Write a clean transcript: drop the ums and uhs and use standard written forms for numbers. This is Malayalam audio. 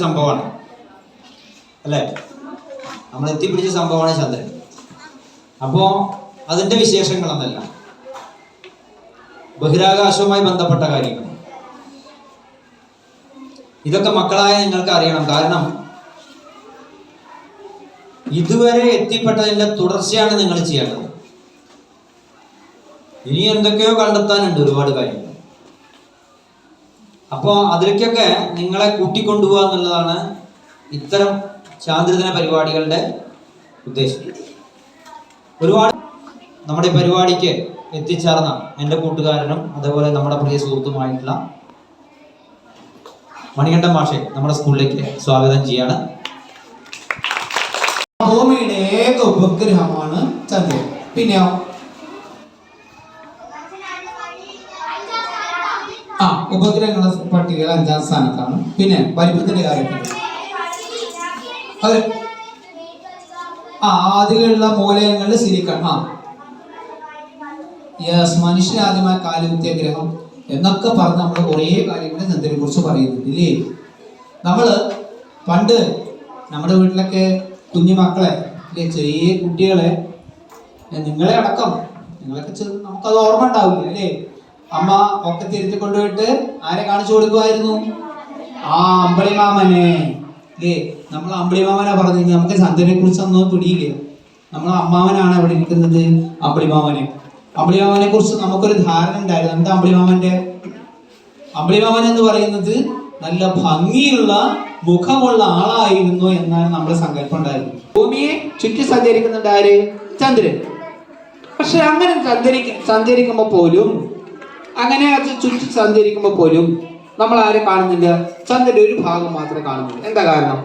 സംഭവമാണ് അല്ലേ? നമ്മൾ എത്തിപ്പിടിച്ച സംഭവമാണ് ചന്ദ്രൻ. അപ്പോൾ അതിൻ്റെ വിശേഷങ്ങളെന്നല്ല, ബഹിരാകാശവുമായി ബന്ധപ്പെട്ട കാര്യങ്ങൾ ഇതൊക്കെ മക്കളായ നിങ്ങൾക്ക് അറിയണം. കാരണം ഇതുവരെ എത്തിപ്പെട്ടതിൻ്റെ തുടർച്ചയാണ് നിങ്ങൾ ചെയ്യേണ്ടത്. ഇനി എന്തൊക്കെയോ കണ്ടെത്താനുണ്ട്, ഒരുപാട് കാര്യങ്ങൾ. അപ്പോൾ അതിലേക്കൊക്കെ നിങ്ങളെ കൂട്ടിക്കൊണ്ടുപോകുക എന്നുള്ളതാണ് ഇത്തരം ചാന്ദ്രദിന പരിപാടികളുടെ ഉദ്ദേശം. ഒരുപാട് നമ്മുടെ പരിപാടിക്ക് എത്തിച്ചേർന്ന എൻ്റെ കൂട്ടുകാരനും അതേപോലെ നമ്മുടെ പ്രിയ സുഹൃത്തുമായിട്ടുള്ള മണികണ്ഠൻ മാഷെ നമ്മുടെ സ്കൂളിലേക്ക് സ്വാഗതം ചെയ്യാണ്. ഭൂമിയുടെ ഏക ഉപഗ്രഹമാണ് ചന്ദ്രൻ. പിന്നെയോ ഉപഗ്രഹങ്ങളുടെ പട്ടികയിൽ 5ാം സ്ഥാനത്താണ്. പിന്നെ വലിപ്പത്തിന്റെ കാര്യത്തിൽ ആദ്യമുള്ള മൂലകങ്ങളിൽ സിലിക്കൺ. മനുഷ്യൻ ആദ്യമായി കാലുകുത്തിയ ഗ്രഹം എന്നൊക്കെ പറഞ്ഞ് നമ്മൾ കുറേ കാര്യങ്ങൾ ചന്ദ്രനെ കുറിച്ച് പറയുന്നുണ്ട് ഇല്ലേ? നമ്മള് പണ്ട് നമ്മുടെ വീട്ടിലൊക്കെ കുഞ്ഞു മക്കളെ അല്ലെ, ചെറിയ കുട്ടികളെ, നിങ്ങളെ അടക്കം, നിങ്ങളൊക്കെ നമുക്കത് ഓർമ്മ ഉണ്ടാവില്ല അല്ലേ? അമ്മ ഒക്കെ തിരുത്തി കൊണ്ടുപോയിട്ട് ആരെ കാണിച്ചു കൊടുക്കുമായിരുന്നു? അമ്പിളിമാമനെ അല്ലേ? നമ്മൾ അമ്പിളിമാമനാ പറഞ്ഞത്. നമുക്ക് ചന്ദ്രനെ കുറിച്ചൊന്നും പിടിയില്ല. നമ്മൾ അമ്മാവനാണ് അവിടെ ഇരിക്കുന്നത്, അമ്പിളിമാമനെ. അമ്പിളിമാമനെ കുറിച്ച് നമുക്കൊരു ധാരണ ഉണ്ടായിരുന്നു. എന്താ അമ്പിളിമാമൻ എന്ന് പറയുന്നത് നല്ല ഭംഗിയുള്ള മുഖമുള്ള ആളായിരുന്നു എന്നാണ് നമ്മുടെ സങ്കല്പം ഉണ്ടായിരുന്നു. ഭൂമിയെ ചുറ്റി സഞ്ചരിക്കുന്നുണ്ട് ആര്? ചന്ദ്രൻ. പക്ഷെ അങ്ങനെ സഞ്ചരിക്കുമ്പോൾ പോലും, അങ്ങനെ അത് ചുറ്റി സഞ്ചരിക്കുമ്പോൾ പോലും നമ്മൾ ആരെ കാണുന്നില്ല? ചന്ദ്രന്റെ ഒരു ഭാഗം മാത്രമേ കാണുന്നുള്ളൂ. എന്താ കാരണം?